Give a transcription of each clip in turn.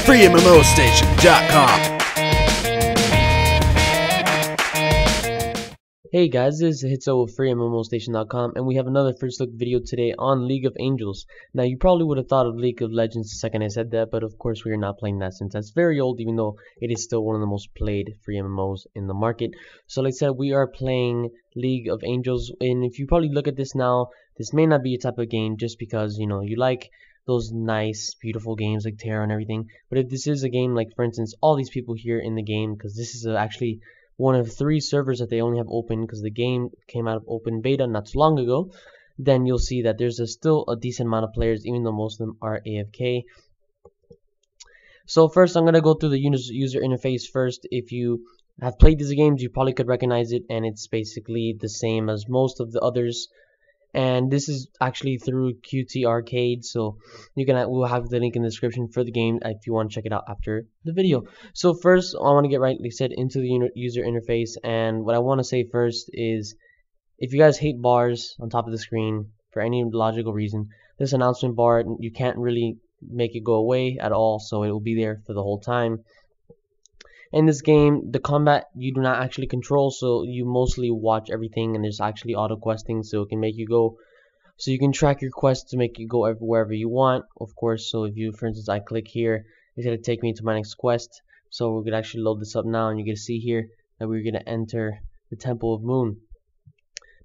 FreeMMOStation.com. Hey guys, this is Hitso with FreeMMOStation.com, and we have another first look video today on League of Angels. Now, you probably would have thought of League of Legends the second I said that, but of course we are not playing that since that's very old, even though it is still one of the most played free MMOs in the market. So like I said, we are playing League of Angels, and if you probably look at this now, this may not be your type of game just because, you know, you like those nice, beautiful games like Terra and everything. But if this is a game like, for instance, all these people here in the game, because this is actually one of 3 servers that they only have open because the game came out of open beta not too long ago, then you'll see that there's still a decent amount of players, even though most of them are AFK. So first I'm going to go through the user interface first. If you have played these games, you probably could recognize it, and it's basically the same as most of the others. And this is actually through QT Arcade, so we'll have the link in the description for the game if you want to check it out after the video. So first, I want to get right, like I said, into the user interface, and what I want to say first is, if you guys hate bars on top of the screen for any logical reason, this announcement bar, you can't really make it go away at all, so it will be there for the whole time. In this game, the combat you do not actually control, so you mostly watch everything, and there's actually auto questing, so it can make you go, so you can track your quests to make you go wherever you want, of course. So if you, for instance, I click here, it's going to take me to my next quest. So we're going to actually load this up now, and you're going to see here that we're going to enter the Temple of Moon.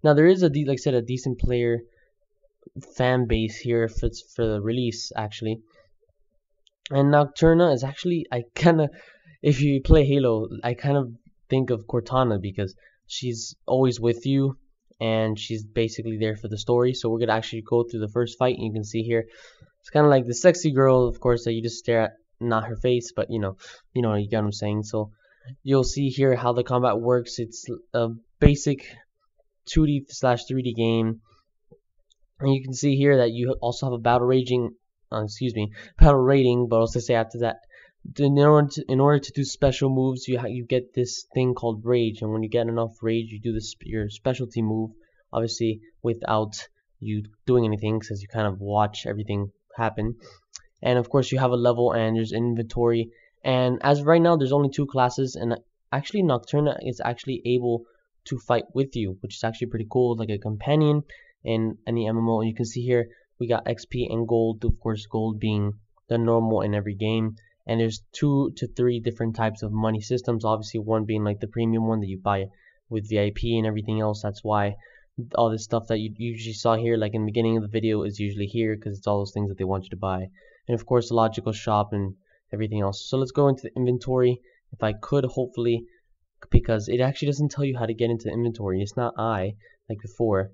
Now there is like I said, a decent player fan base here for the release actually, and Nocturna is actually, if you play Halo, I kind of think of Cortana because she's always with you and she's basically there for the story. So we're gonna actually go through the first fight, and you can see here it's kind of like the sexy girl, of course, that you just stare at, not her face, but you get what I'm saying. So you'll see here how the combat works. It's a basic 2D/3D game, and you can see here that you also have a battle rating, but also say after that, in order to do special moves, you get this thing called rage, and when you get enough rage, you do your specialty move, obviously without you doing anything, because you kind of watch everything happen. And of course you have a level, and there's inventory, and as of right now there's only 2 classes, and actually Nocturna is actually able to fight with you, which is actually pretty cool, like a companion in any MMO. And you can see here we got XP and gold, of course gold being the normal in every game. And there's 2 to 3 different types of money systems, obviously one being like the premium one that you buy with VIP and everything else. That's why all this stuff that you usually saw here, like in the beginning of the video, is usually here, because it's all those things that they want you to buy. And of course the logical shop and everything else. So let's go into the inventory, if I could, hopefully, because it actually doesn't tell you how to get into the inventory. It's not like before.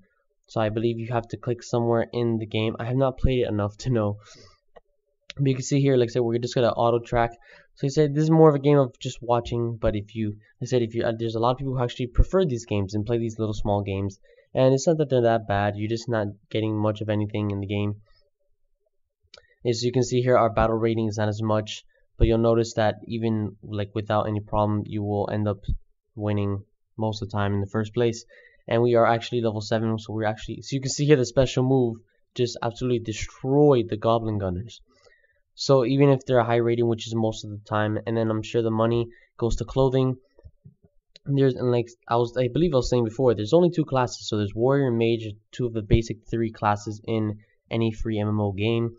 So I believe you have to click somewhere in the game. I have not played it enough to know. But you can see here, like I said, we're just gonna auto track. So I said this is more of a game of just watching. But there's a lot of people who actually prefer these games and play these little small games, and it's not that they're that bad. You're just not getting much of anything in the game. As you can see here, our battle rating is not as much, but you'll notice that even like without any problem, you will end up winning most of the time in the first place. And we are actually level 7, so you can see here the special move just absolutely destroyed the Goblin Gunners. So even if they're a high rating, which is most of the time, and then I'm sure the money goes to clothing. I believe I was saying before, there's only 2 classes, so there's warrior and mage, 2 of the basic 3 classes in any free MMO game.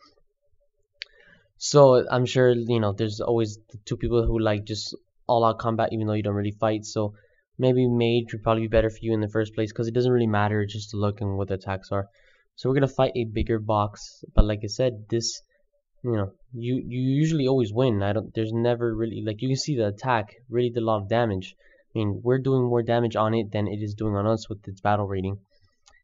So I'm sure there's always the 2 people who like just all-out combat, even though you don't really fight. So maybe mage would probably be better for you in the first place, because it doesn't really matter, just to look and what the attacks are. So we're gonna fight a bigger box, but like I said, this. You usually always win. There's never really, like, you can see the attack really did a lot of damage. I mean, we're doing more damage on it than it is doing on us with its battle rating.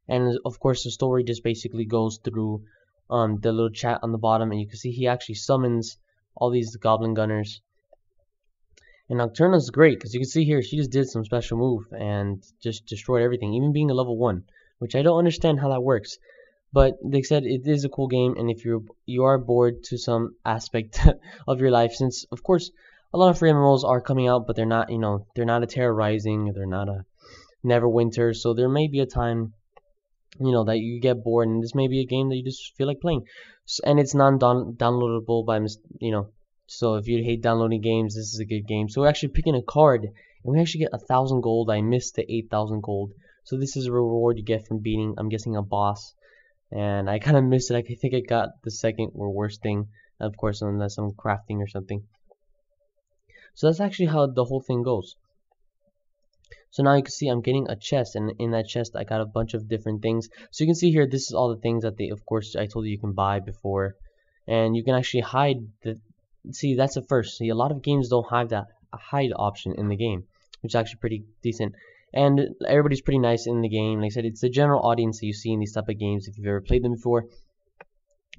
And of course the story just basically goes through the little chat on the bottom, and you can see he actually summons all these Goblin Gunners. And Nocturna's great, because you can see here she just did some special move and just destroyed everything, even being a level 1, which I don't understand how that works. But they said it is a cool game, and if you are bored to some aspect of your life, since of course a lot of free MMOs are coming out, but they're not, they're not a Terra Rising, they're not a Neverwinter, so there may be a time, that you get bored, and this may be a game that you just feel like playing, and it's non-downloadable by, So if you hate downloading games, this is a good game. So we're actually picking a card, and we actually get 1,000 gold. I missed the 8,000 gold. So this is a reward you get from beating, I'm guessing, a boss. And I kind of missed it. I think I got the second or worst thing, of course, unless I'm crafting or something. So that's actually how the whole thing goes. So now you can see I'm getting a chest, and in that chest I got a bunch of different things. So you can see here, this is all the things that they, of course, I told you can buy before. And you can actually hide the, see, that's the first. See, a lot of games don't have that hide option in the game, which is actually pretty decent. And everybody's pretty nice in the game. Like I said, it's the general audience that you see in these type of games if you've ever played them before.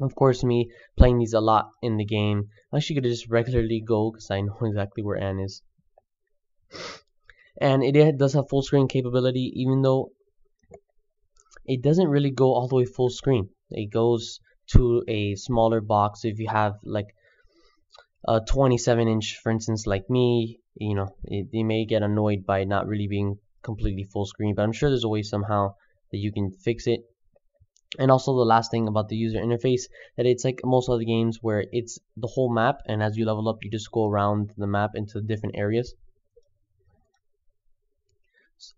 Of course, me playing these a lot in the game, I'm actually gonna just regularly go because I know exactly where Anne is. And it does have full screen capability, even though it doesn't really go all the way full screen. It goes to a smaller box. If you have like a 27-inch, for instance, like me, you know, you may get annoyed by not really being completely full screen, but I'm sure there's a way somehow that you can fix it. And also the last thing about the user interface, that it's like most other games where it's the whole map, and as you level up you just go around the map into different areas.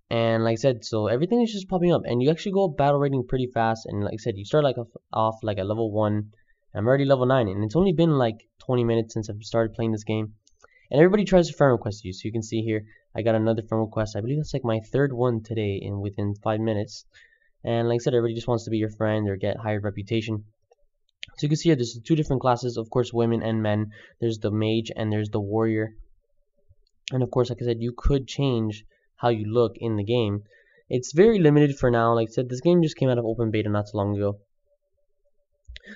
And like I said, so everything is just popping up, and you actually go up battle rating pretty fast. And like I said, you start like off like at level 1. I'm already level 9, and it's only been like 20 minutes since I've started playing this game. And everybody tries to friend request you, so you can see here I got another friend request. I believe that's like my 3rd one today in within 5 minutes. And like I said, everybody just wants to be your friend or get higher reputation. So you can see here there's 2 different classes, of course, women and men. There's the mage and there's the warrior. And of course, like I said, you could change how you look in the game. It's very limited for now. Like I said, this game just came out of open beta not so long ago.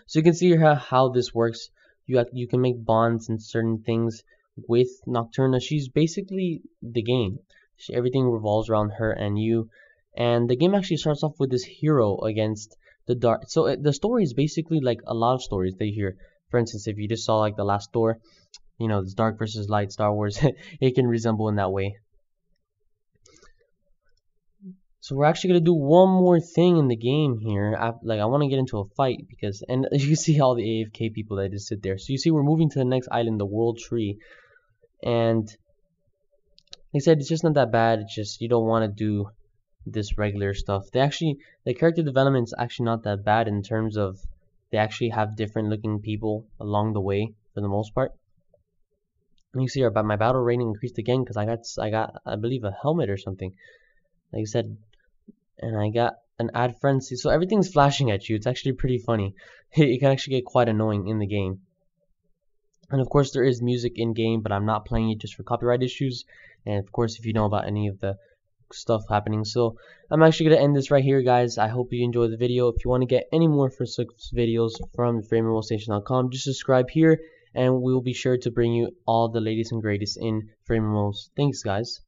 So you can see here how this works. You can make bonds and certain things with Nocturna. She's basically the game. Everything revolves around her and you. And the game actually starts off with this hero against the dark. So the story is basically like a lot of stories that you hear. For instance, if you just saw like the last door, you know, this dark versus light Star Wars, it can resemble in that way. So we're actually gonna do one more thing in the game here. I want to get into a fight because, and you can see all the AFK people that just sit there. So you see we're moving to the next island, the World Tree, and like I said, it's just not that bad. It's just you don't want to do this regular stuff. The character development is actually not that bad in terms of they actually have different looking people along the way for the most part. And you see my battle rating increased again because I got I believe a helmet or something. Like I said. And I got an add frenzy, so everything's flashing at you. It's actually pretty funny. It can actually get quite annoying in the game. And of course there is music in game, but I'm not playing it just for copyright issues. And of course if you know about any of the stuff happening. So I'm actually going to end this right here, guys. I hope you enjoyed the video. If you want to get any more first videos from FreeMMOStation.com, just subscribe here, and we will be sure to bring you all the latest and greatest in FreeMMOs. Thanks, guys.